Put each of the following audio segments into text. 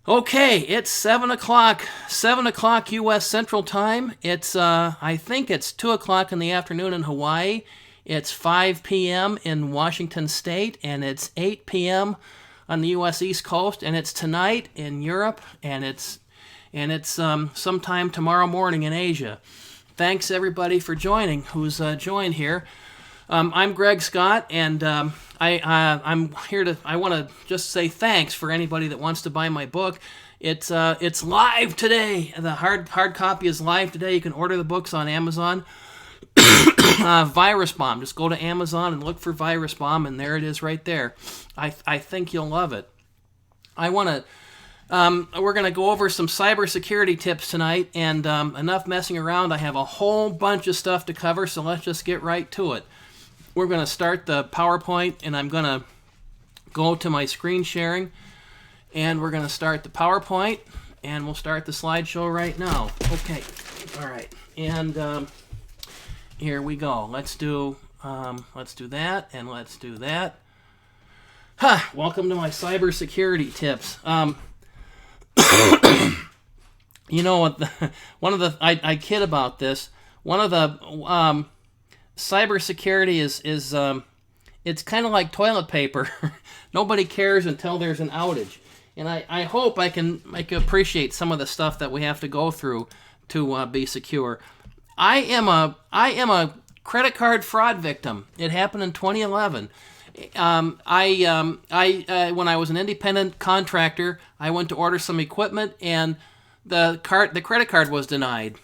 Okay, it's 7 o'clock, 7 o'clock U.S. Central Time. I think it's 2 o'clock in the afternoon in Hawaii. It's 5 p.m. in Washington State, and it's 8 p.m. on the U.S. East Coast, and it's tonight in Europe, and it's sometime tomorrow morning in Asia. Thanks everybody for joining. Who's joined here? I'm Greg Scott, and I'm here to. I want to just say thanks for anybody that wants to buy my book. It's live today. The hard copy is live today. You can order the books on Amazon. Virus Bomb. Just go to Amazon and look for Virus Bomb, and there it is right there. I think you'll love it. We're going to go over some cybersecurity tips tonight, and enough messing around. I have a whole bunch of stuff to cover, so let's just get right to it. We're going to start the PowerPoint, and I'm going to go to my screen sharing, and we're going to start the PowerPoint, and we'll start the slideshow right now. Okay, all right, and here we go. Let's do that, and let's do that. Welcome to my cybersecurity tips. You know what? I kid about this. One of the cybersecurity is it's kind of like toilet paper. Nobody cares until there's an outage, and I hope I can appreciate some of the stuff that we have to go through to be secure. I am a credit card fraud victim. It happened in 2011. When I was an independent contractor, I went to order some equipment, and the credit card was denied.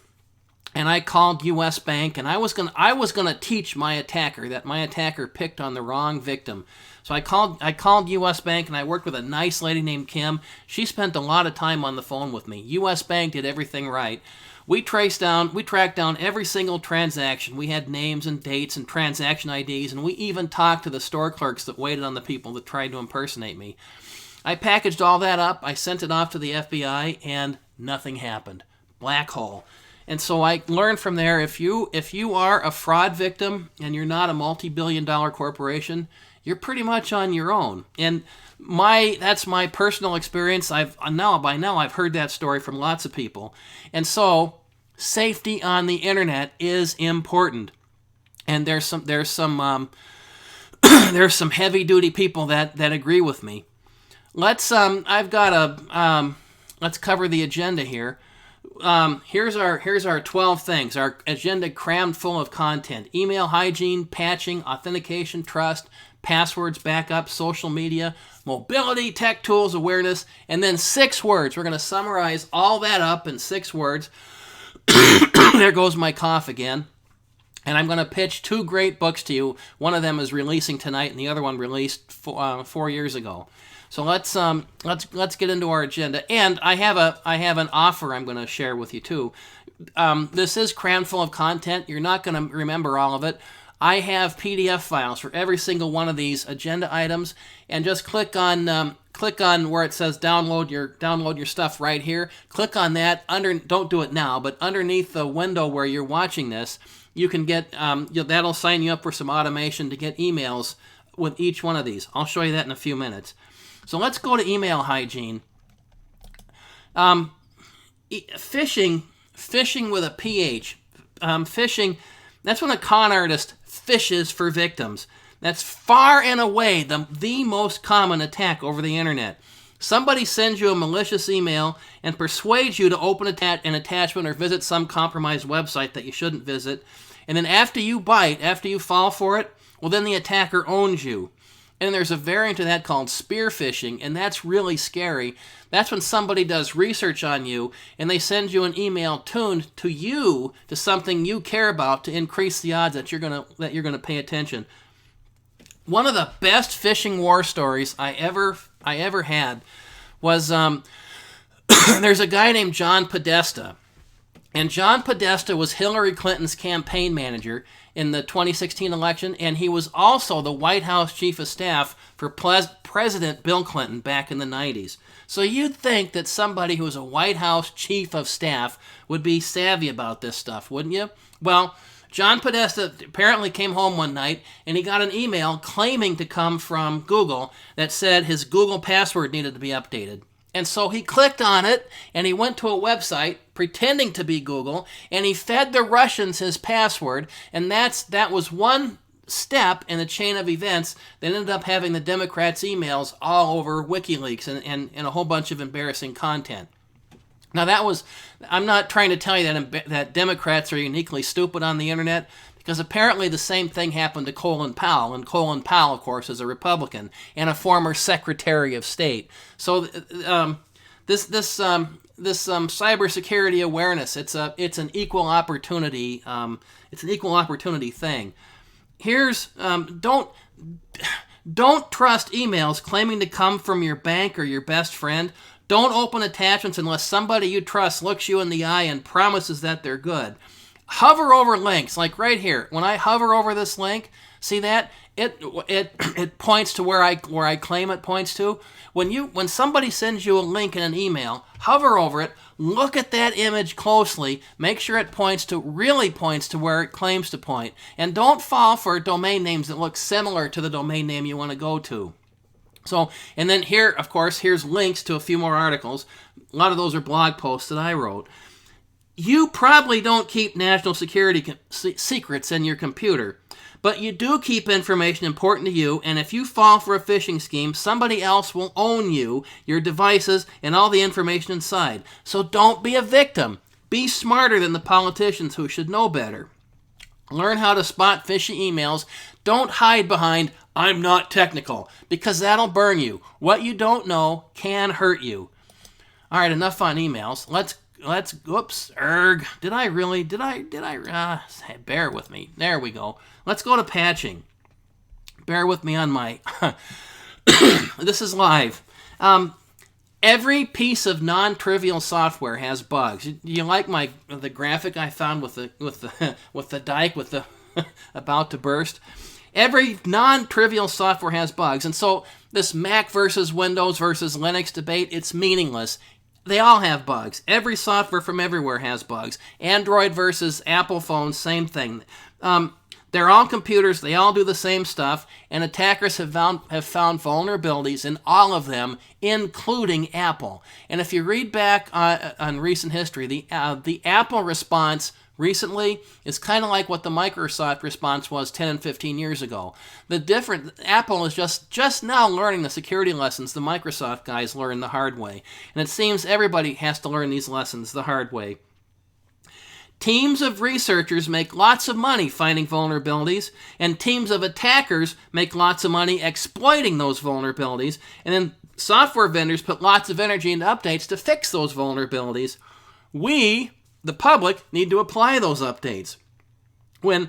And I called U.S. Bank, and I was gonna teach my attacker that my attacker picked on the wrong victim. So I called U.S. Bank, and I worked with a nice lady named Kim. She spent a lot of time on the phone with me. U.S. Bank did everything right. We tracked down every single transaction. We had names and dates and transaction IDs, and we even talked to the store clerks that waited on the people that tried to impersonate me. I packaged all that up. I sent it off to the FBI, and nothing happened. Black hole. And so I learned from there, if you are a fraud victim and you're not a multi-billion-dollar corporation, you're pretty much on your own. And that's my personal experience. By now I've heard that story from lots of people. And so safety on the internet is important. And there's some there's some heavy-duty people that agree with me. Let's cover the agenda here. Here's our 12 things. Our agenda crammed full of content: email hygiene, patching, authentication, trust, passwords, backup, social media, mobility, tech tools, awareness, and then 6 words. We're going to summarize all that up in 6 words. There goes my cough again. And I'm going to pitch 2 great books to you. One of them is releasing tonight, and the other one released 4 years ago. So let's get into our agenda. And I have an offer I'm going to share with you too. This is crammed full of content. You're not going to remember all of it. I have PDF files for every single one of these agenda items, and just click on where it says download your stuff right here. Click on that. Don't do it now, but underneath the window where you're watching this, you can get that'll sign you up for some automation to get emails with each one of these. I'll show you that in a few minutes. So let's go to email hygiene. Phishing with a PH. Phishing, that's when a con artist fishes for victims. That's far and away the most common attack over the internet. Somebody sends you a malicious email and persuades you to open an attachment or visit some compromised website that you shouldn't visit. And then after you fall for it, well, then the attacker owns you. And there's a variant of that called spear phishing, and that's really scary. That's when somebody does research on you, and they send you an email tuned to something you care about to increase the odds that you're gonna pay attention. One of the best phishing war stories I ever had was there's a guy named John Podesta. And John Podesta was Hillary Clinton's campaign manager in the 2016 election, and he was also the White House chief of staff for President Bill Clinton back in the 90s. So you'd think that somebody who was a White House chief of staff would be savvy about this stuff, wouldn't you? Well, John Podesta apparently came home one night and he got an email claiming to come from Google that said his Google password needed to be updated. And so he clicked on it, and he went to a website pretending to be Google, and he fed the Russians his password, and that was one step in a chain of events that ended up having the Democrats' emails all over WikiLeaks and a whole bunch of embarrassing content. Now I'm not trying to tell you that Democrats are uniquely stupid on the internet, because apparently the same thing happened to Colin Powell, and Colin Powell, of course, is a Republican and a former Secretary of State. So this cybersecurity awareness, it's an equal opportunity thing. Here's don't trust emails claiming to come from your bank or your best friend. Don't open attachments unless somebody you trust looks you in the eye and promises that they're good. Hover over links, like right here. When I hover over this link, see that? It points to where I claim it points to. When somebody sends you a link in an email, hover over it, look at that image closely, make sure it really points to where it claims to point, and don't fall for domain names that look similar to the domain name you want to go to. So, and then here, of course, here's links to a few more articles. A lot of those are blog posts that I wrote. You probably don't keep national security secrets in your computer, but you do keep information important to you, and if you fall for a phishing scheme, somebody else will own you, your devices, and all the information inside. So don't be a victim. Be smarter than the politicians who should know better. Learn how to spot fishy emails. Don't hide behind, "I'm not technical," because that'll burn you. What you don't know can hurt you. All right, enough on emails. Let's whoops, bear with me. There we go. Let's go to patching. Bear with me on my, this is live. Every piece of non-trivial software has bugs. You like the graphic I found with the dike with the about to burst? Every non-trivial software has bugs, and so this Mac versus Windows versus Linux debate, it's meaningless. They all have bugs. Every software from everywhere has bugs. Android versus Apple phones, same thing. They're all computers. They all do the same stuff. And attackers have found vulnerabilities in all of them, including Apple. And if you read back on recent history, the Apple response recently is kind of like what the Microsoft response was 10 and 15 years ago. Apple is just now learning the security lessons the Microsoft guys learned the hard way. And it seems everybody has to learn these lessons the hard way. Teams of researchers make lots of money finding vulnerabilities, and teams of attackers make lots of money exploiting those vulnerabilities, and then software vendors put lots of energy into updates to fix those vulnerabilities. We, the public, need to apply those updates. When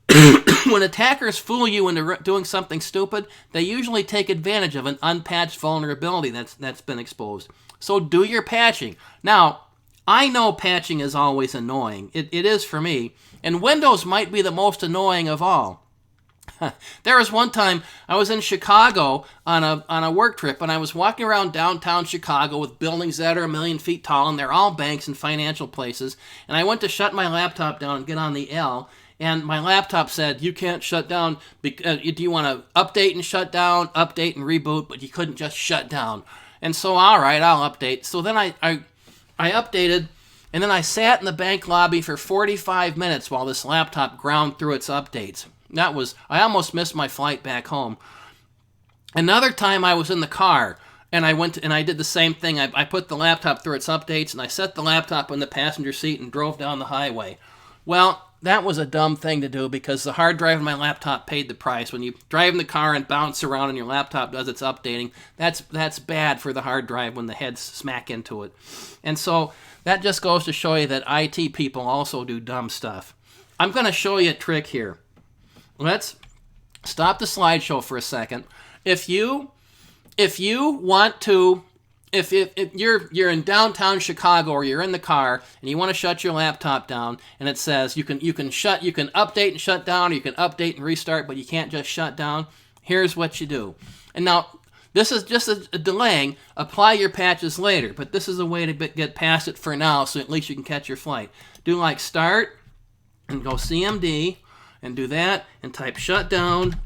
attackers fool you into doing something stupid, they usually take advantage of an unpatched vulnerability that's been exposed. So do your patching. Now, I know patching is always annoying. It is for me. And Windows might be the most annoying of all. There was one time I was in Chicago on a work trip, and I was walking around downtown Chicago with buildings that are 1 million feet tall, and they're all banks and financial places. And I went to shut my laptop down and get on the L, and my laptop said, "You can't shut down. Do you want to update and shut down, update and reboot?" But you couldn't just shut down. And so, all right, I'll update. So then I updated, and then I sat in the bank lobby for 45 minutes while this laptop ground through its updates. I almost missed my flight back home. Another time I was in the car, and I did the same thing. I put the laptop through its updates, and I set the laptop in the passenger seat and drove down the highway. Well, that was a dumb thing to do because the hard drive in my laptop paid the price. When you drive in the car and bounce around and your laptop does its updating, that's bad for the hard drive when the heads smack into it. And so that just goes to show you that IT people also do dumb stuff. I'm going to show you a trick here. Let's stop the slideshow for a second. If you want to, if you're in downtown Chicago or you're in the car and you want to shut your laptop down, and it says you can update and shut down, or you can update and restart, but you can't just shut down. Here's what you do. And now this is just a delaying. Apply your patches later, but this is a way to get past it for now, so at least you can catch your flight. Do like start and go CMD. And do that, and type shut down,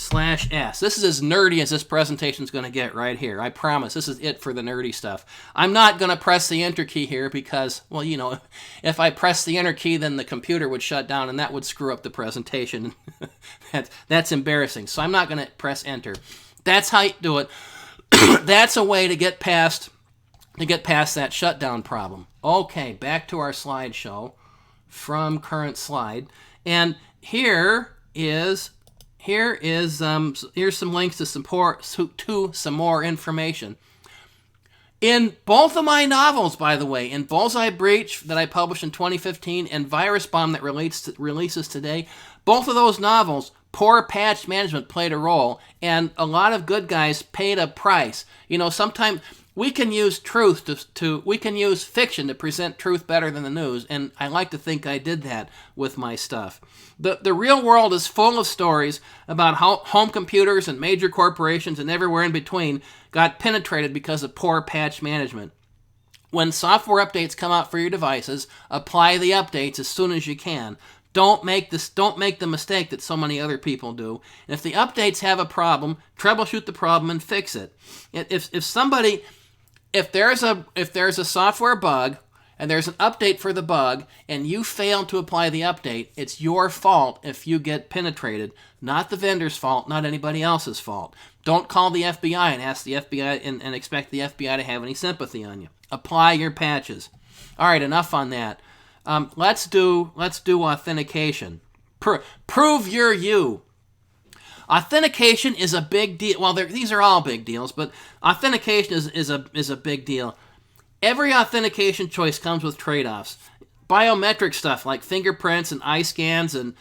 /S. This is as nerdy as this presentation is going to get right here. I promise. This is it for the nerdy stuff. I'm not going to press the enter key here because, well, you know, if I press the enter key, then the computer would shut down and that would screw up the presentation. That's embarrassing. So I'm not going to press enter. That's how you do it. That's a way to get past that shutdown problem. Okay, back to our slideshow from current slide. And here's some links to some more information. In both of my novels, by the way, in Bullseye Breach that I published in 2015 and Virus Bomb that releases today, both of those novels, poor patch management played a role, and a lot of good guys paid a price. You know, sometimes we can use we can use fiction to present truth better than the news, and I like to think I did that with my stuff. The real world is full of stories about how home computers and major corporations and everywhere in between got penetrated because of poor patch management. When software updates come out for your devices, apply the updates as soon as you can. Don't make the mistake that so many other people do. And if the updates have a problem, troubleshoot the problem and fix it. If there's a software bug and there's an update for the bug and you fail to apply the update, it's your fault if you get penetrated, not the vendor's fault, not anybody else's fault. Don't call the FBI and ask the FBI and expect the FBI to have any sympathy on you. Apply your patches. All right, enough on that. Let's do authentication. Prove you're you. Authentication is a big deal. Well, these are all big deals, but authentication is a big deal. Every authentication choice comes with trade-offs. Biometric stuff like fingerprints and eye scans and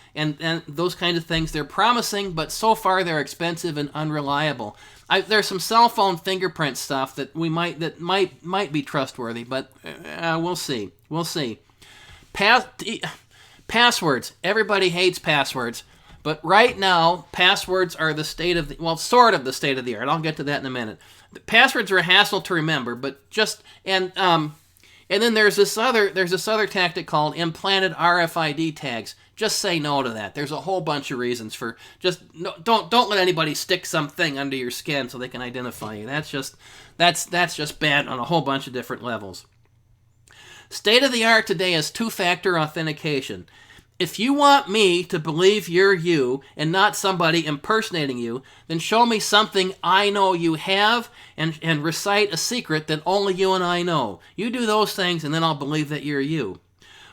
those kinds of things, they're promising, but so far they're expensive and unreliable. There's some cell phone fingerprint stuff that might be trustworthy, but we'll see. We'll see. Passwords. Everybody hates passwords. But right now, passwords are sort of the state of the art. I'll get to that in a minute. Passwords are a hassle to remember, but and then there's this other tactic called implanted RFID tags. Just say no to that. There's a whole bunch of reasons for don't let anybody stick something under your skin so they can identify you. That's just bad on a whole bunch of different levels. State of the art today is two-factor authentication. If you want me to believe you're you and not somebody impersonating you, then show me something I know you have and recite a secret that only you and I know. You do those things and then I'll believe that you're you.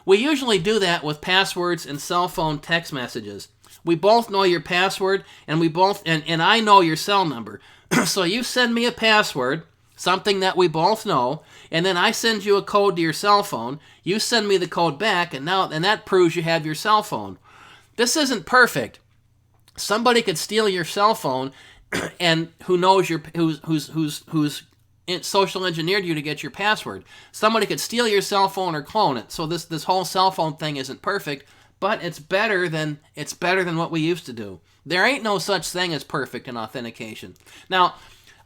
We usually do that with passwords and cell phone text messages. We both know your password and and I know your cell number. So you send me a password, something that we both know, and then I send you a code to your cell phone. You send me the code back, and that proves you have your cell phone. This isn't perfect. Somebody could steal your cell phone, and who's social engineered you to get your password. Somebody could steal your cell phone or clone it. So this whole cell phone thing isn't perfect, but it's better than what we used to do. There ain't no such thing as perfect in authentication. Now,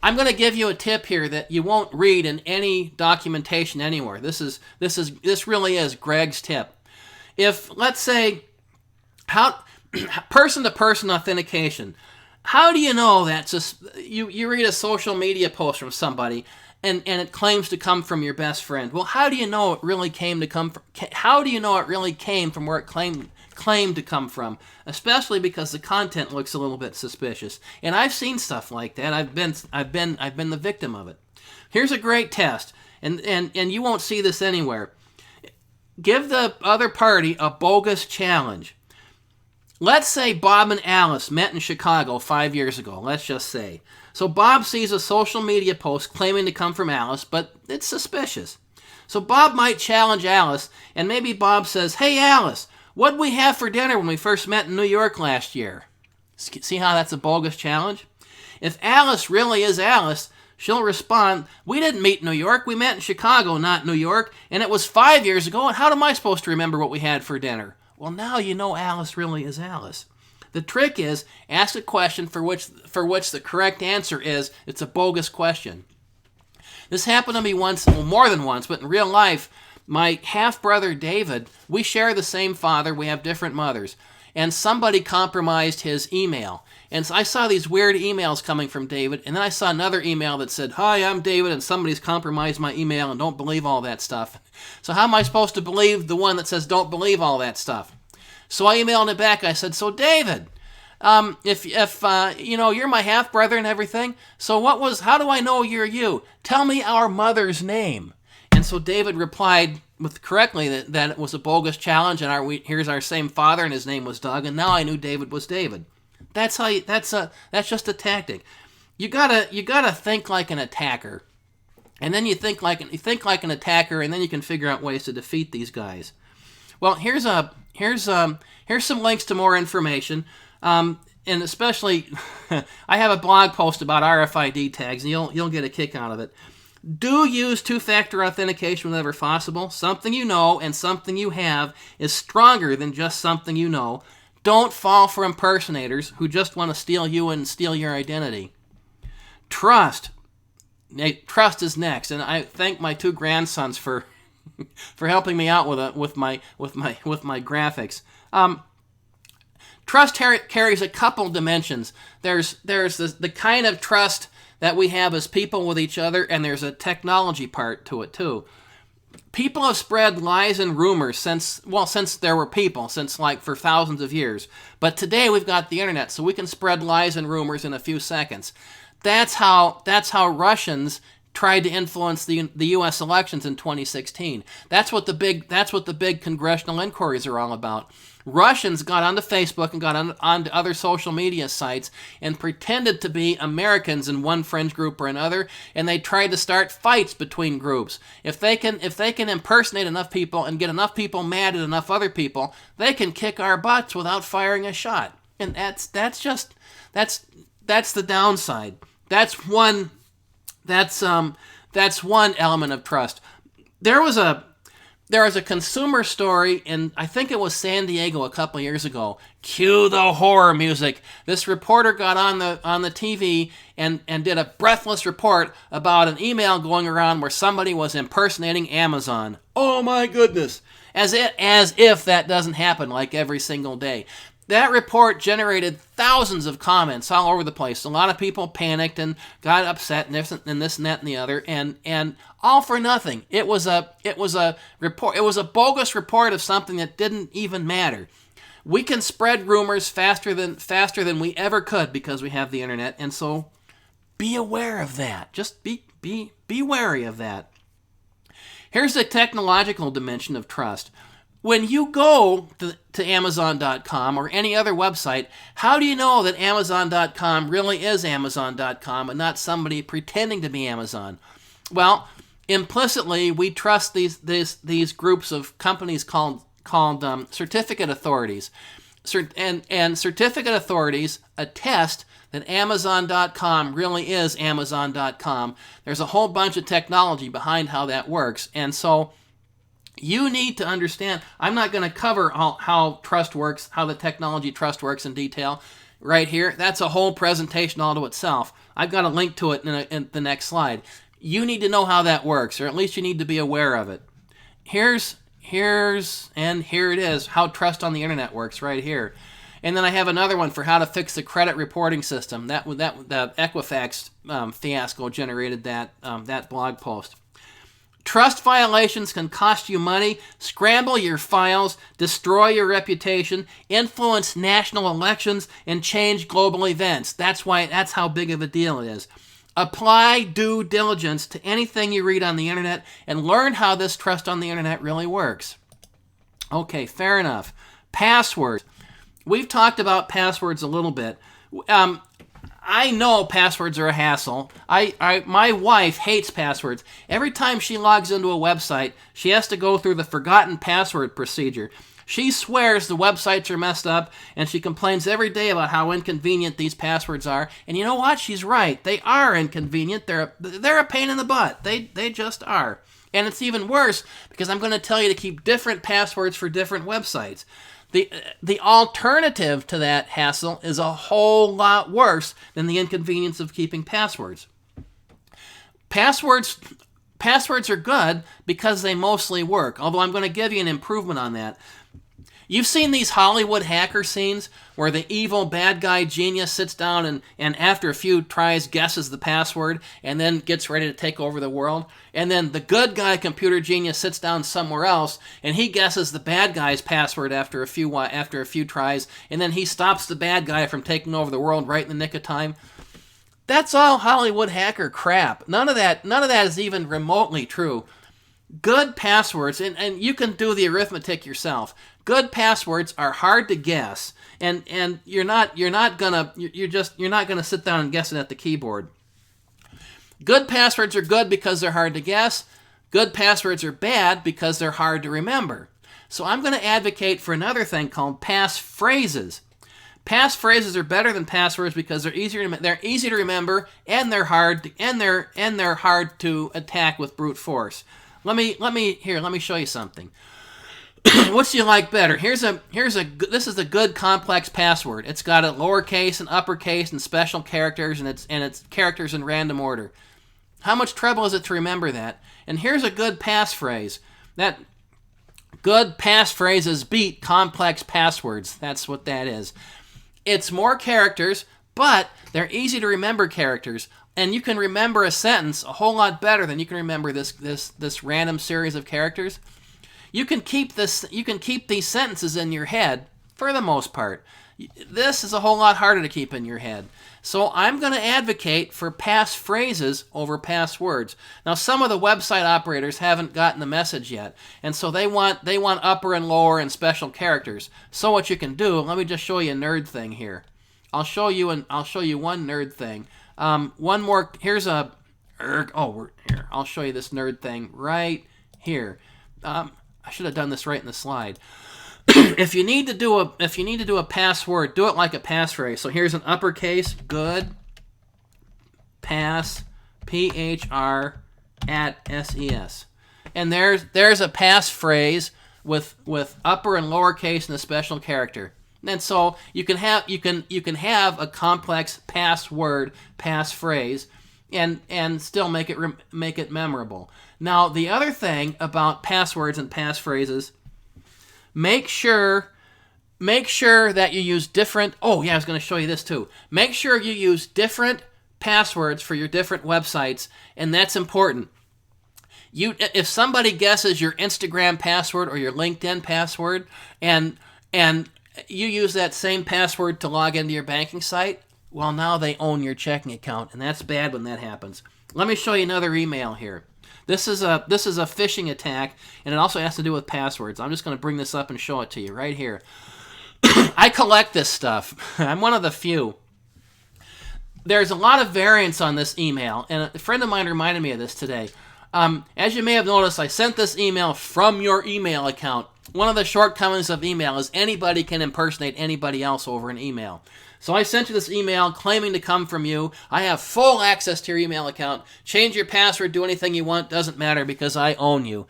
I'm going to give you a tip here that you won't read in any documentation anywhere. This really is Greg's tip. If, let's say, person-to-person authentication, how do you know that's you read a social media post from somebody and it claims to come from your best friend? Well, how do you know it really came from where it claimed to come from? Especially because the content looks a little bit suspicious. And I've seen stuff like that. I've been the victim of it. Here's a great test, and you won't see this anywhere. Give the other party a bogus challenge. Let's say Bob and Alice met in Chicago 5 years ago, let's just say. So Bob sees a social media post claiming to come from Alice, but it's suspicious. So Bob might challenge Alice, and maybe Bob says, "Hey Alice, what'd we have for dinner when we first met in New York last year?" See how that's a bogus challenge? If Alice really is Alice, she'll respond, "We didn't meet in New York, we met in Chicago, not New York, and it was 5 years ago, and how am I supposed to remember what we had for dinner?" Well, now you know Alice really is Alice. The trick is, ask a question for which the correct answer is, it's a bogus question. This happened to me once, well, more than once, but in real life, my half-brother David, we share the same father, we have different mothers, and somebody compromised his email. And so I saw these weird emails coming from David, and then I saw another email that said, "Hi, I'm David, and somebody's compromised my email, and don't believe all that stuff." So how am I supposed to believe the one that says don't believe all that stuff? So I emailed it back. I said, "So David, if you're my half brother and everything, so how do I know you're you? Tell me our mother's name." And so David replied correctly that it was a bogus challenge, and here's our same father, and his name was Doug, and now I knew David was David. That's just a tactic. You gotta think like an attacker, and then you think like an attacker, and then you can figure out ways to defeat these guys. Well, here's some links to more information, and especially I have a blog post about RFID tags, and you'll get a kick out of it. Do use two-factor authentication whenever possible. Something you know and something you have is stronger than just something you know. Don't fall for impersonators who just want to steal you and steal your identity. Trust is next, and I thank my 2 grandsons for helping me out with my graphics. Trust carries a couple dimensions. There's the kind of trust that we have as people with each other, and there's a technology part to it too. People have spread lies and rumors since there were people, for thousands of years. But today we've got the internet, so we can spread lies and rumors in a few seconds. That's how Russians tried to influence the U.S. elections in 2016. That's what the big congressional inquiries are all about. Russians got onto Facebook and got onto other social media sites and pretended to be Americans in one fringe group or another, and they tried to start fights between groups. If they can impersonate enough people and get enough people mad at enough other people, they can kick our butts without firing a shot. And that's the downside. That's one element of trust. There was a consumer story in, I think it was San Diego a couple years ago. Cue the horror music. This reporter got on the TV and did a breathless report about an email going around where somebody was impersonating Amazon. Oh my goodness. As if that doesn't happen like every single day. That report generated thousands of comments all over the place. A lot of people panicked and got upset and this and that and the other, and all for nothing. It was a report. It was a bogus report of something that didn't even matter. We can spread rumors faster than we ever could because we have the internet, and so be aware of that. Just be wary of that. Here's the technological dimension of trust. When you go to Amazon.com or any other website, how do you know that Amazon.com really is Amazon.com and not somebody pretending to be Amazon? Well, implicitly, we trust these groups of companies called certificate authorities. And certificate authorities attest that Amazon.com really is Amazon.com. There's a whole bunch of technology behind how that works. And so you need to understand, I'm not going to cover how trust works, how the technology trust works in detail right here. That's a whole presentation all to itself. I've got a link to it in the next slide. You need to know how that works, or at least you need to be aware of it. Here it is, how trust on the internet works right here. And then I have another one for how to fix the credit reporting system. The Equifax fiasco generated that blog post. Trust violations can cost you money, scramble your files, destroy your reputation, influence national elections, and change global events. That's how big of a deal it is. Apply due diligence to anything you read on the internet and learn how this trust on the internet really works. Okay, fair enough. Passwords. We've talked about passwords a little bit. I know passwords are a hassle. My wife hates passwords. Every time she logs into a website, she has to go through the forgotten password procedure. She swears the websites are messed up, and she complains every day about how inconvenient these passwords are. And you know what? She's right. They are inconvenient. They're a pain in the butt. They just are. And it's even worse because I'm going to tell you to keep different passwords for different websites. The alternative to that hassle is a whole lot worse than the inconvenience of keeping passwords. Passwords are good because they mostly work, although I'm going to give you an improvement on that. You've seen these Hollywood hacker scenes where the evil bad guy genius sits down and after a few tries guesses the password and then gets ready to take over the world. And then the good guy computer genius sits down somewhere else and he guesses the bad guy's password after a few tries, and then he stops the bad guy from taking over the world right in the nick of time. That's all Hollywood hacker crap. None of that is even remotely true. Good passwords, and you can do the arithmetic yourself. Good passwords are hard to guess, and you're not gonna sit down and guess it at the keyboard. Good passwords are good because they're hard to guess. Good passwords are bad because they're hard to remember. So I'm going to advocate for another thing called passphrases. Passphrases are better than passwords because they're easy to remember, and they're hard to attack with brute force. Let me show you something. What do you like better? This is a good complex password. It's got a lowercase and uppercase and special characters, and it's characters in random order. How much trouble is it to remember that? And here's a good passphrase. That good passphrases beat complex passwords. That's what that is. It's more characters, but they're easy to remember characters. And you can remember a sentence a whole lot better than you can remember this random series of characters. You can keep these sentences in your head for the most part. This is a whole lot harder to keep in your head. So I'm going to advocate for passphrases over passwords. Now, some of the website operators haven't gotten the message yet, and so they want upper and lower and special characters. So what you can do, let me just show you a nerd thing here. I'll show you one nerd thing. One more. Here's a. Here. I'll show you this nerd thing right here. I should have done this right in the slide. If you need to do a password, do it like a passphrase. So here's an uppercase good pass PHR @SES, and there's a passphrase with upper and lowercase and a special character. And so you can have a complex password passphrase and still make it memorable. Now, the other thing about passwords and passphrases, make sure that you use different. Oh yeah, I was going to show you this too. Make sure you use different passwords for your different websites, and that's important. If somebody guesses your Instagram password or your LinkedIn password, and you use that same password to log into your banking site, well, now they own your checking account, and that's bad when that happens. Let me show you another email here. This is a phishing attack, and it also has to do with passwords. I'm just going to bring this up and show it to you right here. I collect this stuff. I'm one of the few. There's a lot of variants on this email, and a friend of mine reminded me of this today. As you may have noticed, I sent this email from your email account. One of the shortcomings of email is anybody can impersonate anybody else over an email. So I sent you this email claiming to come from you. I have full access to your email account. Change your password, do anything you want, doesn't matter because I own you.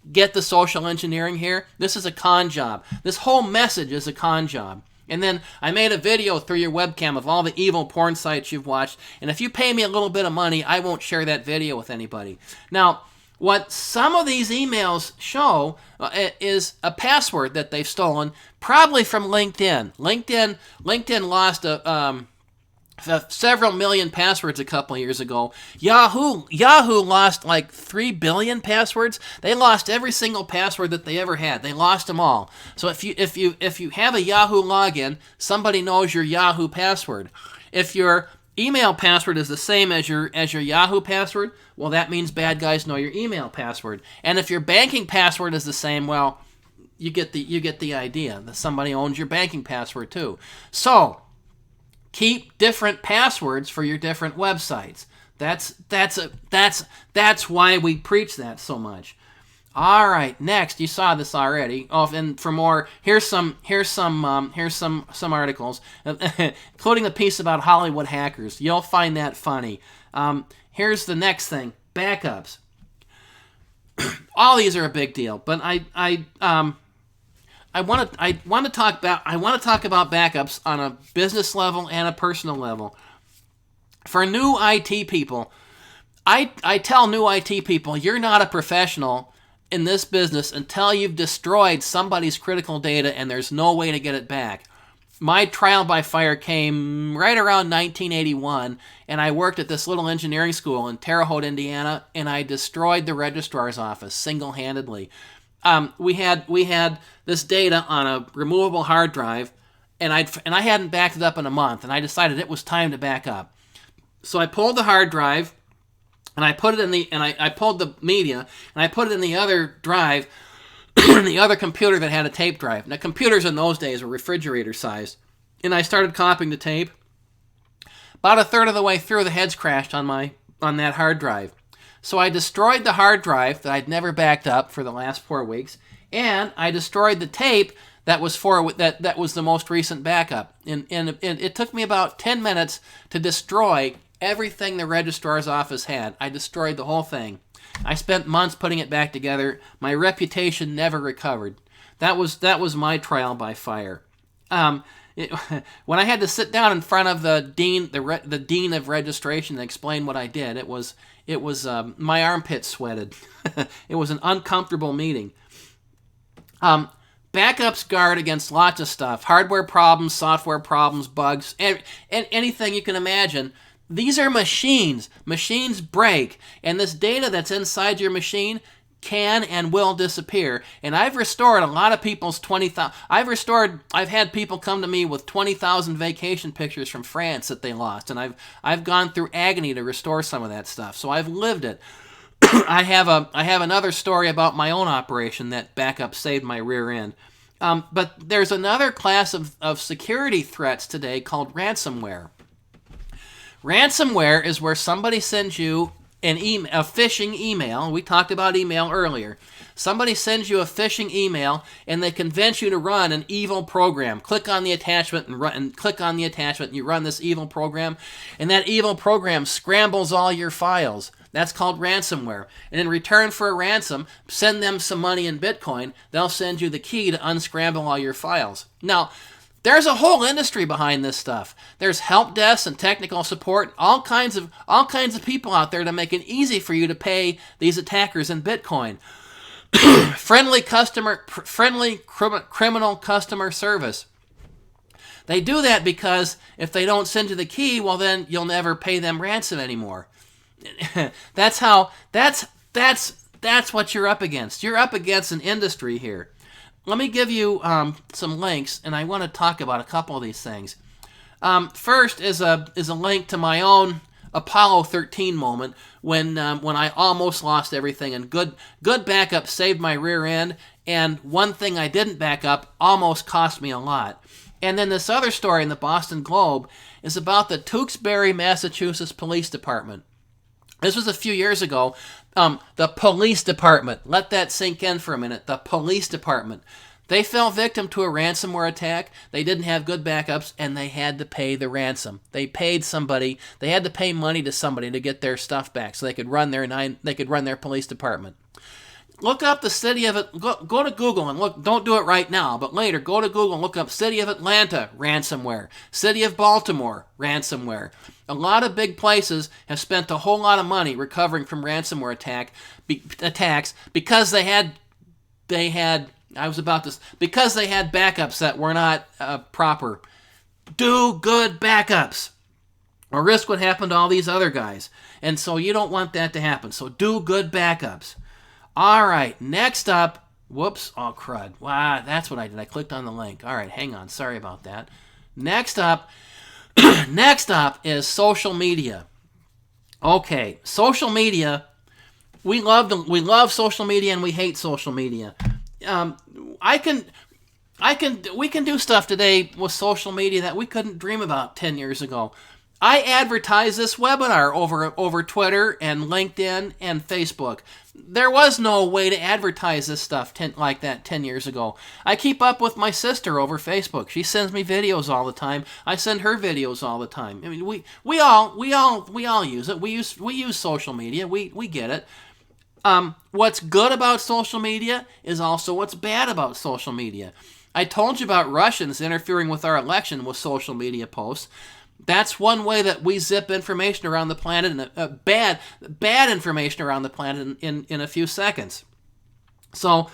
Get the social engineering here? This is a con job. This whole message is a con job. And then I made a video through your webcam of all the evil porn sites you've watched. And if you pay me a little bit of money, I won't share that video with anybody. Now, what some of these emails show is a password that they've stolen, probably from LinkedIn. LinkedIn lost several million passwords a couple of years ago. Yahoo lost like 3 billion passwords. They lost every single password that they ever had. They lost them all. So if you have a Yahoo login, somebody knows your Yahoo password. If your email password is the same as your Yahoo password, well, that means bad guys know your email password. And if your banking password is the same, well, you get the idea that somebody owns your banking password too. So keep different passwords for your different websites. That's why we preach that so much. All right, next, you saw this already. Oh, and for more, here's some articles, including the piece about Hollywood hackers. You'll find that funny. Here's the next thing: backups. All these are a big deal, but I want to talk about backups on a business level and a personal level. For new IT people, I tell new IT people, you're not a professional in this business until you've destroyed somebody's critical data and there's no way to get it back. My trial by fire came right around 1981, and I worked at this little engineering school in Terre Haute, Indiana, and I destroyed the registrar's office single-handedly. We had this data on a removable hard drive, and I hadn't backed it up in a month, and I decided it was time to back up. So I pulled the hard drive, and I put it in I pulled the media, and I put it in the other drive, the other computer that had a tape drive. Now, computers in those days were refrigerator sized, and I started copying the tape. About a third of the way through, the heads crashed on that hard drive. So I destroyed the hard drive that I'd never backed up for the last 4 weeks, and I destroyed the tape that was that was the most recent backup. And it took me about 10 minutes to destroy everything the registrar's office had. I destroyed the whole thing. I spent months putting it back together. My reputation never recovered. That was my trial by fire. When I had to sit down in front of the dean of registration and explain what I did, it was my armpit sweated. It was an uncomfortable meeting. Backups guard against lots of stuff: hardware problems, software problems, bugs, and anything you can imagine. These are machines. Machines break, and this data that's inside your machine can and will disappear. And I've restored a lot of people's 20,000. I've had people come to me with 20,000 vacation pictures from France that they lost, and I've gone through agony to restore some of that stuff. So I've lived it. I have another story about my own operation that backup saved my rear end. But there's another class of security threats today called ransomware. Ransomware is where somebody sends you a phishing email. We talked about email earlier. Somebody sends you a phishing email, and they convince you to run an evil program. Click on the attachment and click on the attachment, and you run this evil program, and that evil program scrambles all your files. That's called ransomware. And in return for a ransom, send them some money in Bitcoin. They'll send you the key to unscramble all your files. Now, there's a whole industry behind this stuff. There's help desks and technical support, all kinds of people out there to make it easy for you to pay these attackers in Bitcoin. friendly criminal customer service. They do that because if they don't send you the key, well, then you'll never pay them ransom anymore. That's what you're up against. You're up against an industry here. Let me give you some links, and I want to talk about a couple of these things. First is a link to my own Apollo 13 moment when I almost lost everything, and good backup saved my rear end, and one thing I didn't back up almost cost me a lot. And then this other story in the Boston Globe is about the Tewksbury, Massachusetts Police Department. This was a few years ago. The police department, let that sink in for a minute. The police department. They fell victim to a ransomware attack. They didn't have good backups, and they had to pay the ransom. They paid somebody. They had to pay money to somebody to get their stuff back, so they could run their police department. Look up the city of it. Go to Google and look. Don't do it right now, but later go to Google and look up City of Atlanta ransomware, City of Baltimore ransomware. A lot of big places have spent a whole lot of money recovering from ransomware attacks because they had backups that were not proper. Do good backups, or risk what happened to all these other guys. And so you don't want that to happen. So do good backups. All right, next up, whoops, oh crud. Wow, that's what I did. I clicked on the link. All right, hang on. Sorry about that. Next up is social media. Okay, social media. We love social media and we hate social media. We can do stuff today with social media that we couldn't dream about 10 years ago. I advertised this webinar over Twitter and LinkedIn and Facebook. There was no way to advertise this stuff like that 10 years ago. I keep up with my sister over Facebook. She sends me videos all the time. I send her videos all the time. I mean, we all use it. We use social media. We get it. What's good about social media is also what's bad about social media. I told you about Russians interfering with our election with social media posts. That's one way that we zip information around the planet, and bad information around the planet in a few seconds. So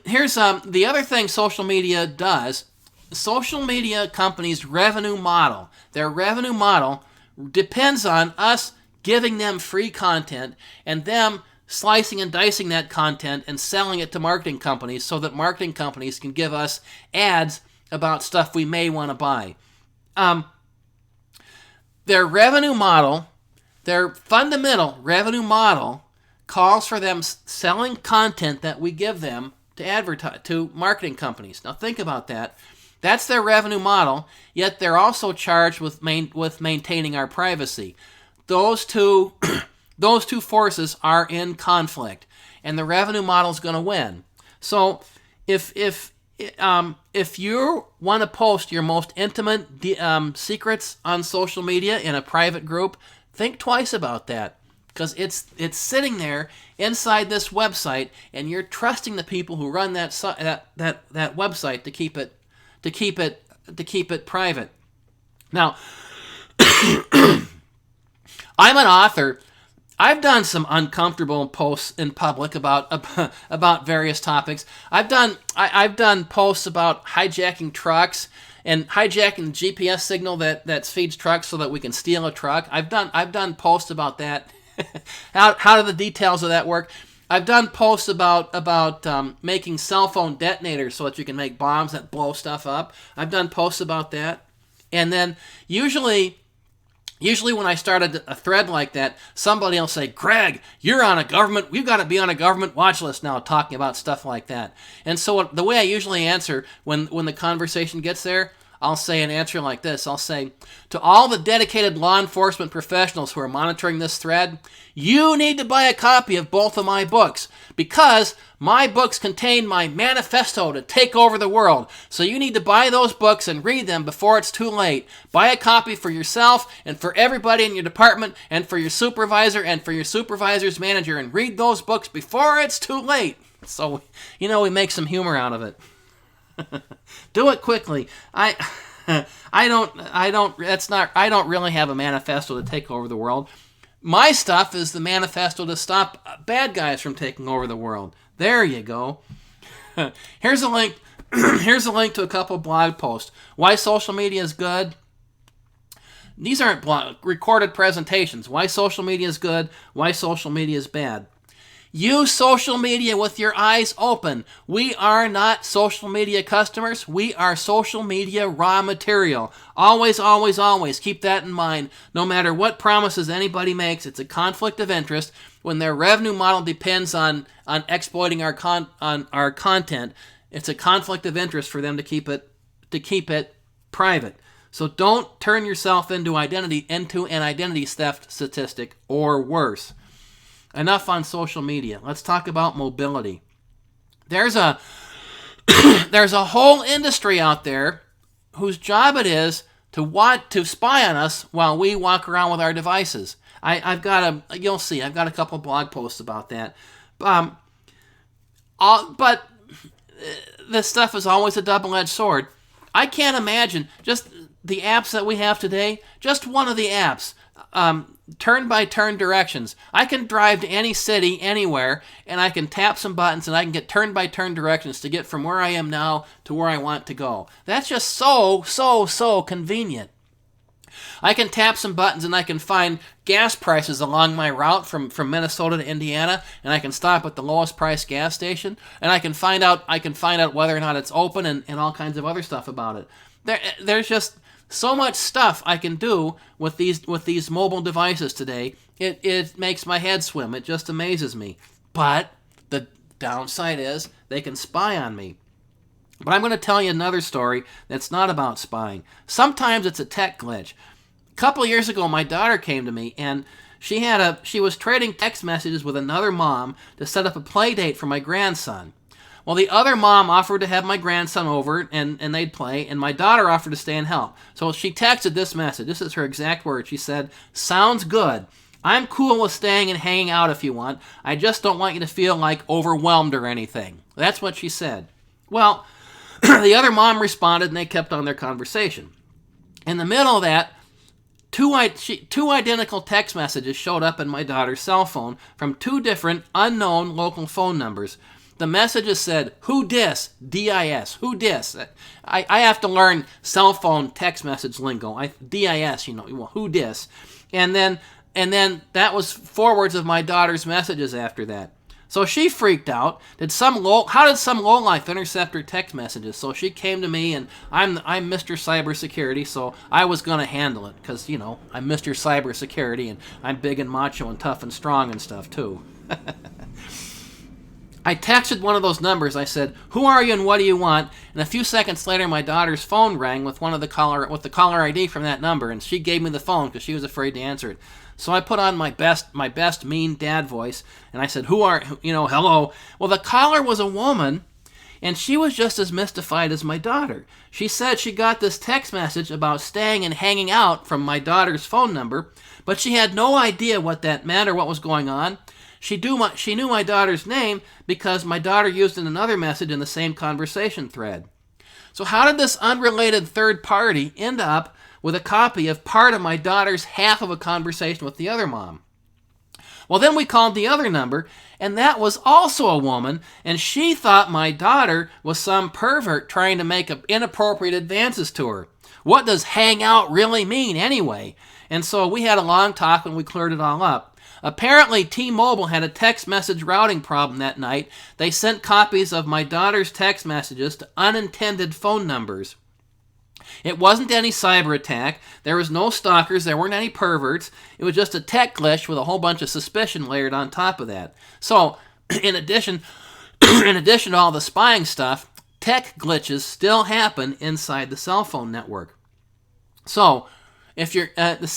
here's the other thing social media does. Social media companies' revenue model, their revenue model depends on us giving them free content and them slicing and dicing that content and selling it to marketing companies so that marketing companies can give us ads about stuff we may want to buy. Their revenue model, their fundamental revenue model, calls for them selling content that we give them to advertise to marketing companies. Now think about that. That's their revenue model, yet they're also charged with maintaining our privacy. Those two those two forces are in conflict, and the revenue model is going to win. So if you want to post your most intimate secrets on social media in a private group, think twice about that, because it's sitting there inside this website, and you're trusting the people who run that website to keep it private. Now, I'm an author. I've done some uncomfortable posts in public about various topics. I've done posts about hijacking trucks and hijacking the GPS signal that feeds trucks so that we can steal a truck. I've done posts about that. How do the details of that work? I've done posts about making cell phone detonators so that you can make bombs that blow stuff up. I've done posts about that. And then usually when I started a thread like that, somebody will say, Greg, we've got to be on a government watch list now, talking about stuff like that. And so the way I usually answer when the conversation gets there, I'll say an answer like this. I'll say, to all the dedicated law enforcement professionals who are monitoring this thread, you need to buy a copy of both of my books, because my books contain my manifesto to take over the world. So you need to buy those books and read them before it's too late. Buy a copy for yourself and for everybody in your department and for your supervisor and for your supervisor's manager, and read those books before it's too late. So, we make some humor out of it. Do it quickly. I don't really have a manifesto to take over the world. My stuff is the manifesto to stop bad guys from taking over the world. There you go. Here's a link. Here's a link to a couple blog posts. Why social media is good. These aren't recorded presentations. Why social media is good. Why social media is bad. Use social media with your eyes open. We are not social media customers. We are social media raw material. Always, always, always keep that in mind. No matter what promises anybody makes, it's a conflict of interest when their revenue model depends on exploiting our content. It's a conflict of interest for them to keep it private. So don't turn yourself into an identity theft statistic or worse. Enough on social media. Let's talk about mobility. There's a whole industry out there whose job it is to spy on us while we walk around with our devices. You'll see, I've got a couple blog posts about that. But this stuff is always a double-edged sword. I can't imagine just the apps that we have today. Just one of the apps. Turn-by-turn directions. I can drive to any city, anywhere, and I can tap some buttons and I can get turn-by-turn directions to get from where I am now to where I want to go. That's just so convenient. I can tap some buttons and I can find gas prices along my route from Minnesota to Indiana, and I can stop at the lowest price gas station, and I can find out whether or not it's open and all kinds of other stuff about it. There's just so much stuff I can do with these mobile devices today. It makes my head swim. It just amazes me. But the downside is they can spy on me. But I'm going to tell you another story that's not about spying. Sometimes it's a tech glitch. A couple of years ago, my daughter came to me, and she was trading text messages with another mom to set up a play date for my grandson. Well, the other mom offered to have my grandson over and they'd play, and my daughter offered to stay and help. So she texted this message. This is her exact word. She said, "Sounds good. I'm cool with staying and hanging out if you want. I just don't want you to feel like overwhelmed or anything." That's what she said. Well, the other mom responded, and they kept on their conversation. In the middle of that, two identical text messages showed up in my daughter's cell phone from two different unknown local phone numbers. The messages said, "Who dis?" D-I-S. Who dis? I have to learn cell phone text message lingo. D-I-S, who dis? And then that was forwards of my daughter's messages after that. So she freaked out. How did some lowlife intercept her text messages? So she came to me, and I'm Mr. Cybersecurity, so I was going to handle it because, I'm Mr. Cybersecurity, and I'm big and macho and tough and strong and stuff, too. I texted one of those numbers. I said, "Who are you and what do you want?" And a few seconds later, my daughter's phone rang with the caller ID from that number, and she gave me the phone because she was afraid to answer it. So I put on my best mean dad voice, and I said, hello. Well, the caller was a woman, and she was just as mystified as my daughter. She said she got this text message about staying and hanging out from my daughter's phone number, but she had no idea what that meant or what was going on. She knew my daughter's name because my daughter used it in another message in the same conversation thread. So how did this unrelated third party end up with a copy of part of my daughter's half of a conversation with the other mom? Well, then we called the other number, and that was also a woman, and she thought my daughter was some pervert trying to make inappropriate advances to her. What does hang out really mean anyway? And so we had a long talk and we cleared it all up. Apparently, T-Mobile had a text message routing problem that night. They sent copies of my daughter's text messages to unintended phone numbers. It wasn't any cyber attack. There was no stalkers. There weren't any perverts. It was just a tech glitch with a whole bunch of suspicion layered on top of that. So, in addition to all the spying stuff, tech glitches still happen inside the cell phone network. So, if you're the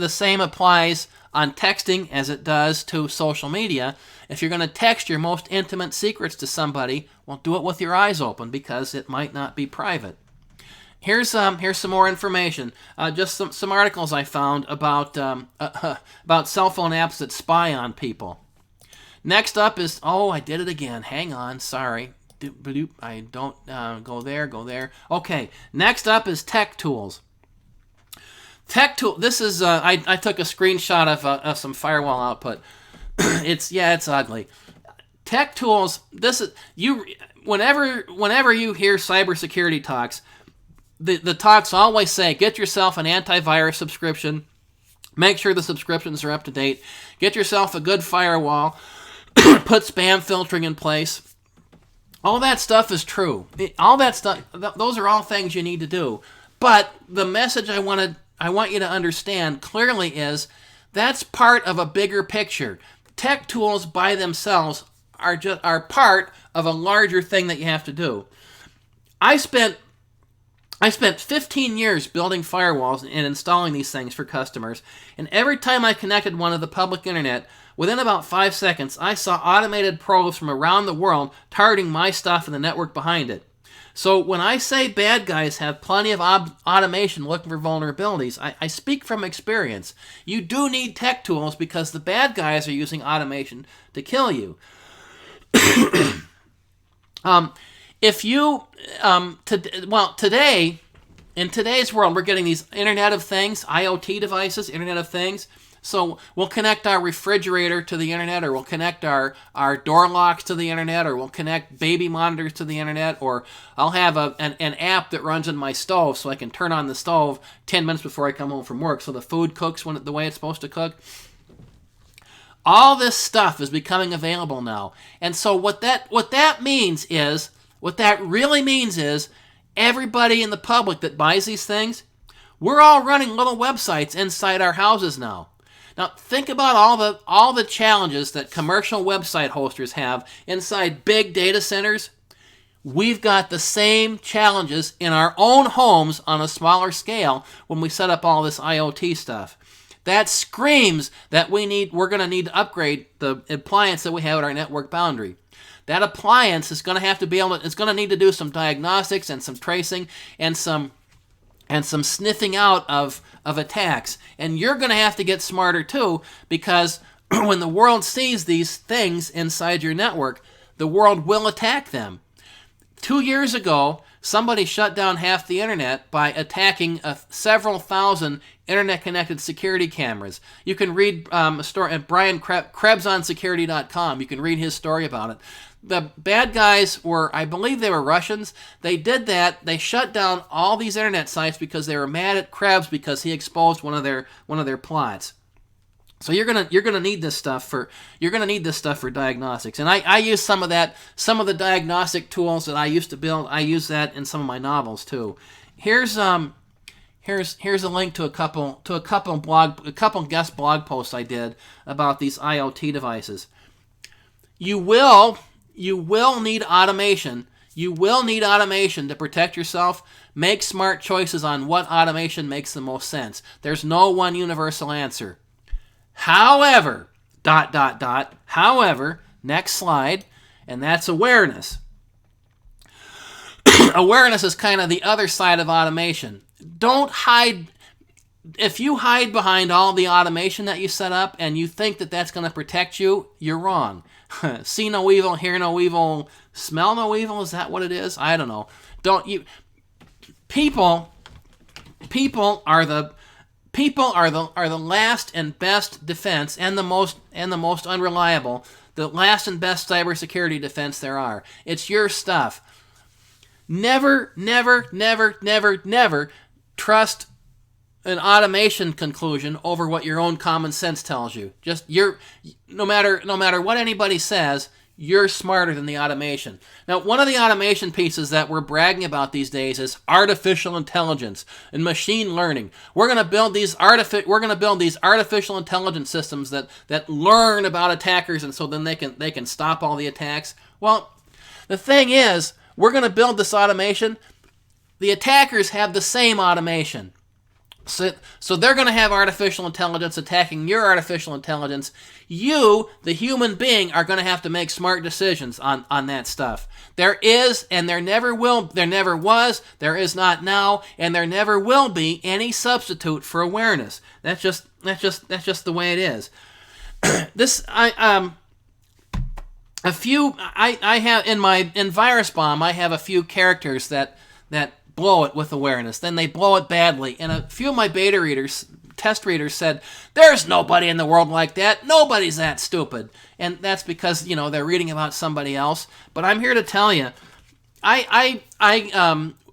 same applies on texting as it does to social media. If you're going to text your most intimate secrets to somebody, well, do it with your eyes open because it might not be private. Here's some more information. Just some articles I found about cell phone apps that spy on people. Next up is, I did it again. Hang on, sorry. I don't go there. Okay, next up is tech tools. This is I took a screenshot of some firewall output. It's ugly. Tech tools. This is whenever you hear cybersecurity talks, the talks always say, get yourself an antivirus subscription, make sure the subscriptions are up to date, get yourself a good firewall, put spam filtering in place. All that stuff is true. All that stuff. Those are all things you need to do. But the message I want you to understand clearly is that's part of a bigger picture. Tech tools by themselves are part of a larger thing that you have to do. I spent 15 years building firewalls and installing these things for customers, and every time I connected one to the public internet, within about 5 seconds, I saw automated probes from around the world targeting my stuff and the network behind it. So when I say bad guys have plenty of automation looking for vulnerabilities, I speak from experience. You do need tech tools because the bad guys are using automation to kill you. Today, in today's world, we're getting these Internet of Things, IoT devices, Internet of Things. So we'll connect our refrigerator to the internet, or we'll connect our door locks to the internet, or we'll connect baby monitors to the internet, or I'll have an app that runs in my stove so I can turn on the stove 10 minutes before I come home from work so the food cooks the way it's supposed to cook. All this stuff is becoming available now. And so what that really means is everybody in the public that buys these things, we're all running little websites inside our houses now. Now, think about all the challenges that commercial website hosters have inside big data centers. We've got the same challenges in our own homes on a smaller scale when we set up all this IoT stuff. That screams that we're going to need to upgrade the appliance that we have at our network boundary. That appliance is going to have to it's going to need to do some diagnostics and some tracing and some sniffing out of attacks. And you're going to have to get smarter too, because when the world sees these things inside your network, the world will attack them. 2 years ago, somebody shut down half the internet by attacking several thousand internet-connected security cameras. You can read a story at Brian Krebs on security.com. You can read his story about it. The bad guys were, I believe they were Russians. They did that. They shut down all these internet sites because they were mad at Krebs because he exposed one of their plots. So you're gonna need this stuff for diagnostics, and I use some of the diagnostic tools that I used to build. I use that in some of my novels too. Here's a link to a couple guest blog posts I did about these IoT devices. You will need automation. You will need automation to protect yourself. Make smart choices on what automation makes the most sense. There's no one universal answer. However, however, next slide, and that's awareness. Awareness is kind of the other side of automation. Don't hide. If you hide behind all the automation that you set up and you think that that's going to protect you, you're wrong. See no evil, hear no evil, smell no evil. Is that what it is? I don't know. People are the last and best defense, and the most unreliable, the last and best cybersecurity defense there are. It's your stuff. Never trust an automation conclusion over what your own common sense tells you. No matter what anybody says, you're smarter than the automation. Now, one of the automation pieces that we're bragging about these days is artificial intelligence and machine learning. We're going to build these artificial intelligence systems that learn about attackers, and so then they can stop all the attacks. Well, the thing is, we're going to build this automation. The attackers have the same automation. So they're going to have artificial intelligence attacking your artificial intelligence. You, the human being, are going to have to make smart decisions on that stuff. There is, and there never was, there is not now, and there never will be any substitute for awareness. That's just the way it is. I have in Virus Bomb, I have a few characters that blow it with awareness. Then they blow it badly. And a few of my test readers said, there's nobody in the world like that. Nobody's that stupid. And that's because, they're reading about somebody else. But I'm here to tell you, I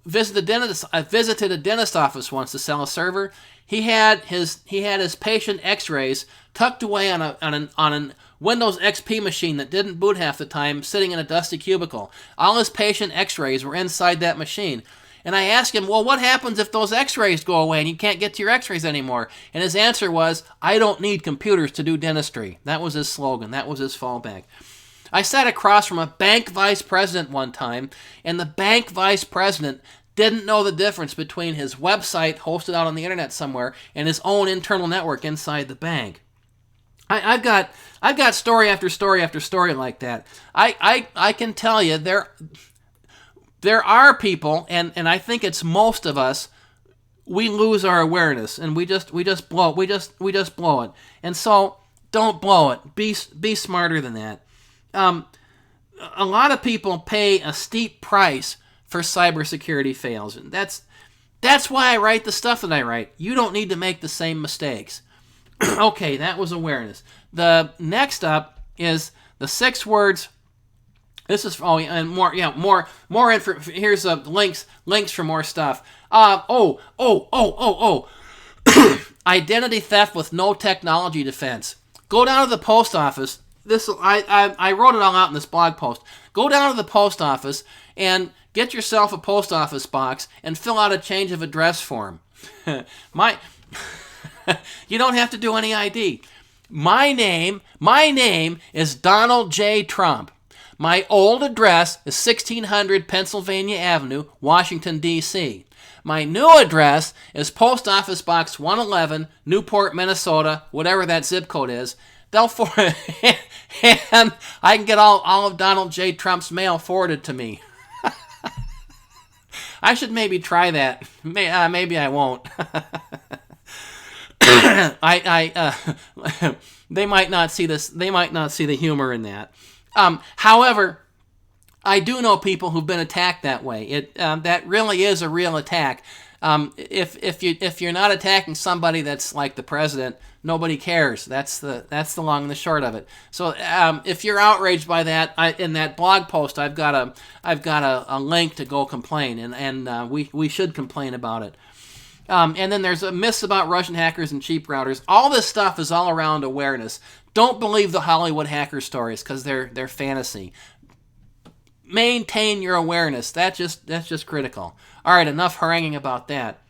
visited a dentist office once to sell a server. He had his patient x-rays tucked away on a Windows XP machine that didn't boot half the time, sitting in a dusty cubicle. All his patient x-rays were inside that machine. And I asked him, well, what happens if those x-rays go away and you can't get to your x-rays anymore? And his answer was, I don't need computers to do dentistry. That was his slogan. That was his fallback. I sat across from a bank vice president one time, and the bank vice president didn't know the difference between his website hosted out on the internet somewhere and his own internal network inside the bank. I've got story after story after story like that. I can tell you there are people, and I think it's most of us, we lose our awareness and we just blow it. And so don't blow it. Be smarter than that. A lot of people pay a steep price for cybersecurity fails, and that's why I write the stuff that I write. You don't need to make the same mistakes. Okay, that was awareness. The next up is the 6 words. This is more info. Here's links for more stuff. Identity theft with no technology defense. Go down to the post office. I wrote it all out in this blog post. Go down to the post office and get yourself a post office box and fill out a change of address form. You don't have to do any ID. My name is Donald J. Trump. My old address is 1600 Pennsylvania Avenue, Washington, D.C. My new address is Post Office Box 111, Newport, Minnesota, whatever that zip code is. And I can get all of Donald J. Trump's mail forwarded to me. I should maybe try that. Maybe I won't. They might not see this. They might not see the humor in that. However, I do know people who've been attacked that way. That really is a real attack. If you're not attacking somebody that's like the president, nobody cares. That's the long and the short of it. So if you're outraged by that, in that blog post, I've got a link to go complain, and we should complain about it. And then there's myths about Russian hackers and cheap routers. All this stuff is all around awareness. Don't believe the Hollywood hacker stories because they're fantasy. Maintain your awareness. That's just critical. All right, enough haranguing about that.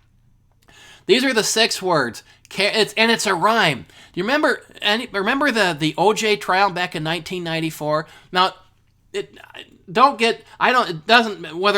These are the 6 words. It's a rhyme. Do you remember the OJ trial back in 1994? Now, whether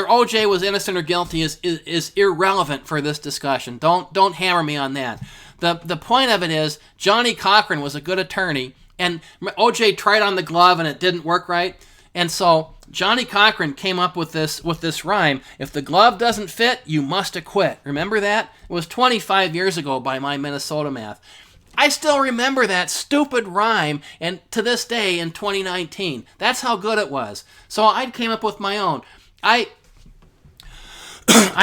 OJ was innocent or guilty is irrelevant for this discussion. Don't hammer me on that. The point of it is Johnny Cochran was a good attorney, and OJ tried on the glove and it didn't work right. And so Johnny Cochran came up with this rhyme. If the glove doesn't fit, you must acquit. Remember that? It was 25 years ago by my Minnesota math. I still remember that stupid rhyme, and to this day in 2019. That's how good it was. So I came up with my own. I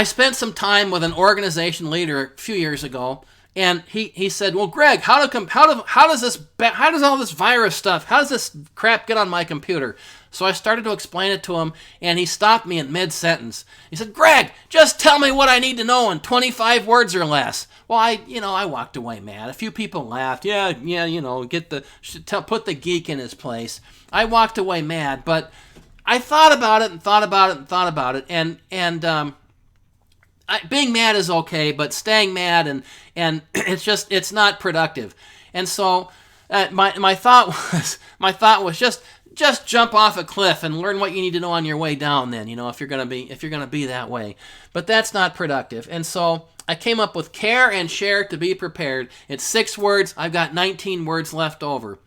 spent some time with an organization leader a few years ago, and he said, "Well, Greg, how does all this virus stuff, how does this crap get on my computer?" So I started to explain it to him, and he stopped me in mid-sentence. He said, "Greg, just tell me what I need to know in 25 words or less." Well, I walked away mad. A few people laughed. Yeah, put the geek in his place. I walked away mad, but I thought about it, and being mad is okay, but staying mad and it's not productive. And so my thought was just jump off a cliff and learn what you need to know on your way down. Then if you're gonna be that way, but that's not productive. And so I came up with care and share to be prepared. It's 6 words. I've got 19 words left over.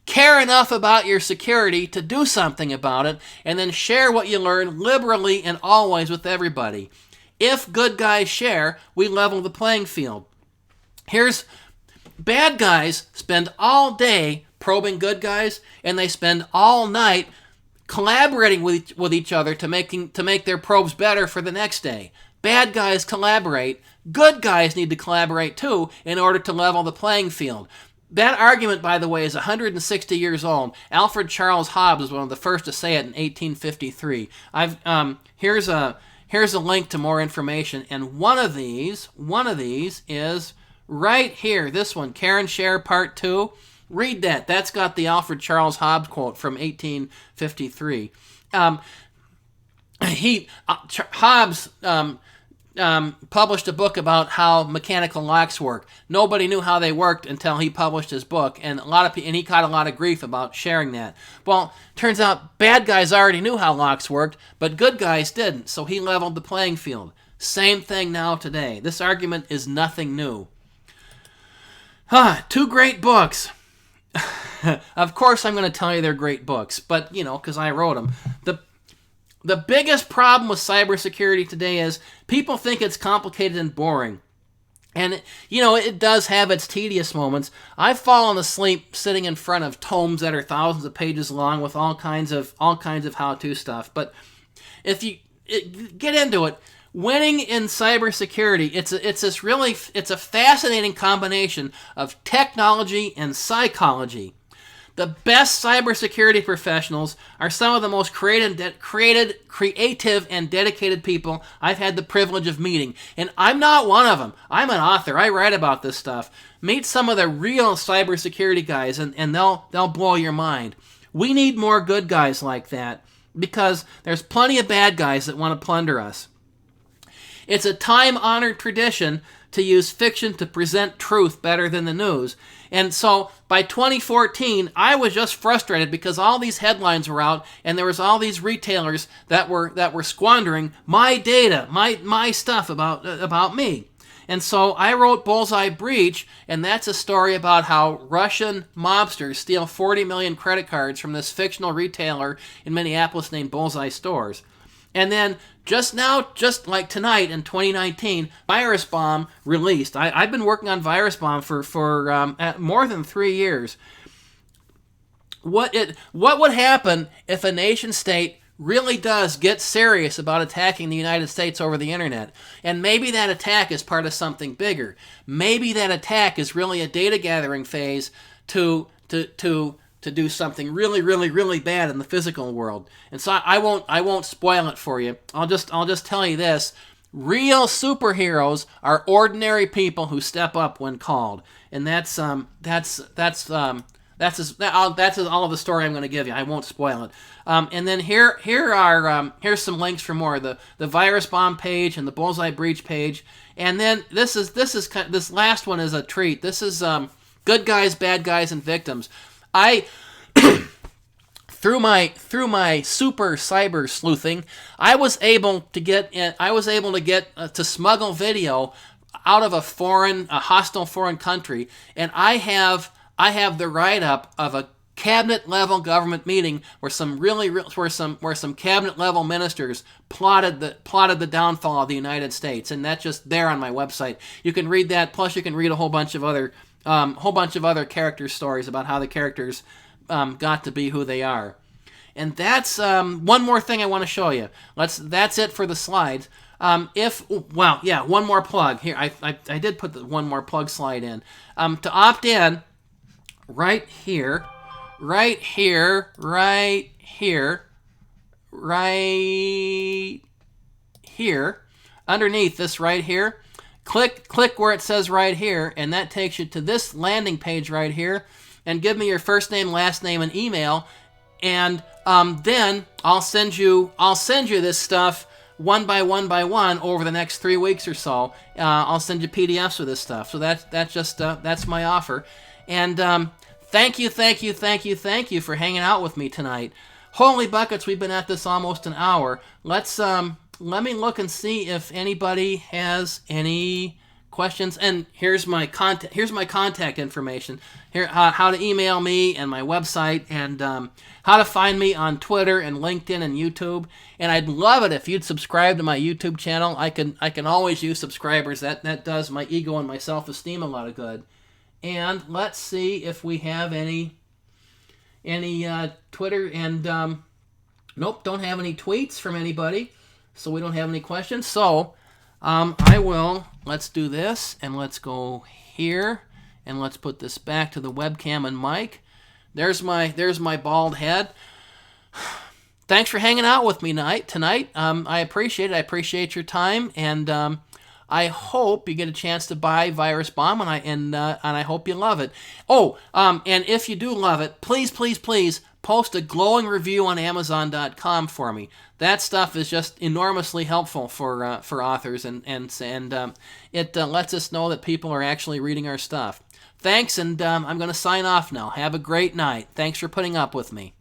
Care enough about your security to do something about it, and then share what you learn liberally and always with everybody. If good guys share, we level the playing field. Bad guys spend all day probing good guys, and they spend all night collaborating with each other to make their probes better for the next day. Bad guys collaborate. Good guys need to collaborate too in order to level the playing field. That argument, by the way, is 160 years old. Alfred Charles Hobbs was one of the first to say it in 1853. Here's a link to more information, and one of these is right here. This one, Care and Share Part 2. Read that. That's got the Alfred Charles Hobbs quote from 1853. Hobbs published a book about how mechanical locks work. Nobody knew how they worked until he published his book, and he caught a lot of grief about sharing that. Well, turns out bad guys already knew how locks worked, but good guys didn't, so he leveled the playing field. Same thing now today. This argument is nothing new. 2 great books. Of course I'm going to tell you they're great books, but, because I wrote them. The biggest problem with cybersecurity today is people think it's complicated and boring. And, it does have its tedious moments. I've fallen asleep sitting in front of tomes that are thousands of pages long with all kinds of how-to stuff. But if you get into it, winning in cybersecurity, it's a fascinating combination of technology and psychology. The best cybersecurity professionals are some of the most creative and dedicated people I've had the privilege of meeting. And I'm not one of them. I'm an author. I write about this stuff. Meet some of the real cybersecurity guys, and they'll blow your mind. We need more good guys like that because there's plenty of bad guys that want to plunder us. It's a time-honored tradition to use fiction to present truth better than the news. And so by 2014, I was just frustrated because all these headlines were out and there was all these retailers that were squandering my data, my stuff about me. And so I wrote Bullseye Breach, and that's a story about how Russian mobsters steal 40 million credit cards from this fictional retailer in Minneapolis named Bullseye Stores. And then just like tonight in 2019, Virus Bomb released. I've been working on Virus Bomb for more than 3 years. What would happen if a nation state really does get serious about attacking the United States over the internet. And maybe that attack is part of something bigger. Maybe that attack is really a data gathering phase to do something really, really, really bad in the physical world. And so I won't spoil it for you. I'll just tell you this. Real superheroes are ordinary people who step up when called. And that's all of the story I'm going to give you. I won't spoil it. And then here's some links for more. The virus bomb page and the bullseye breach page. And then this last one is a treat. This is good guys, bad guys, and victims. I through my super cyber sleuthing, I was able to get to smuggle video out of a hostile foreign country, and I have the write-up of a cabinet level government meeting where some cabinet level ministers plotted the downfall of the United States, and that's just there on my website. You can read that. Plus, you can read a whole bunch of other character stories about how the characters got to be who they are. And that's one more thing I want to show you. That's it for the slides. One more plug here. I did put the one more plug slide in. To opt in, right here, underneath this right here. Click where it says right here, and that takes you to this landing page right here. And give me your first name, last name, and email, and then I'll send you this stuff one by one over the next 3 weeks or so. I'll send you PDFs of this stuff. So that's my offer. And thank you for hanging out with me tonight. Holy buckets, we've been at this almost an hour. Let me look and see if anybody has any questions. And here's my contact information. Here, how to email me and my website, and how to find me on Twitter and LinkedIn and YouTube. And I'd love it if you'd subscribe to my YouTube channel. I can always use subscribers. That does my ego and my self-esteem a lot of good. And let's see if we have any Twitter, and nope, don't have any tweets from anybody, so we don't have any questions. So let's do this, and let's go here, and let's put this back to the webcam and mic. There's my bald head. Thanks for hanging out with me tonight. I appreciate it. I appreciate your time, and I hope you get a chance to buy Virus Bomb, and I hope you love it. Oh, and if you do love it, please post a glowing review on Amazon.com for me. That stuff is just enormously helpful for authors, and it lets us know that people are actually reading our stuff. Thanks, and I'm going to sign off now. Have a great night. Thanks for putting up with me.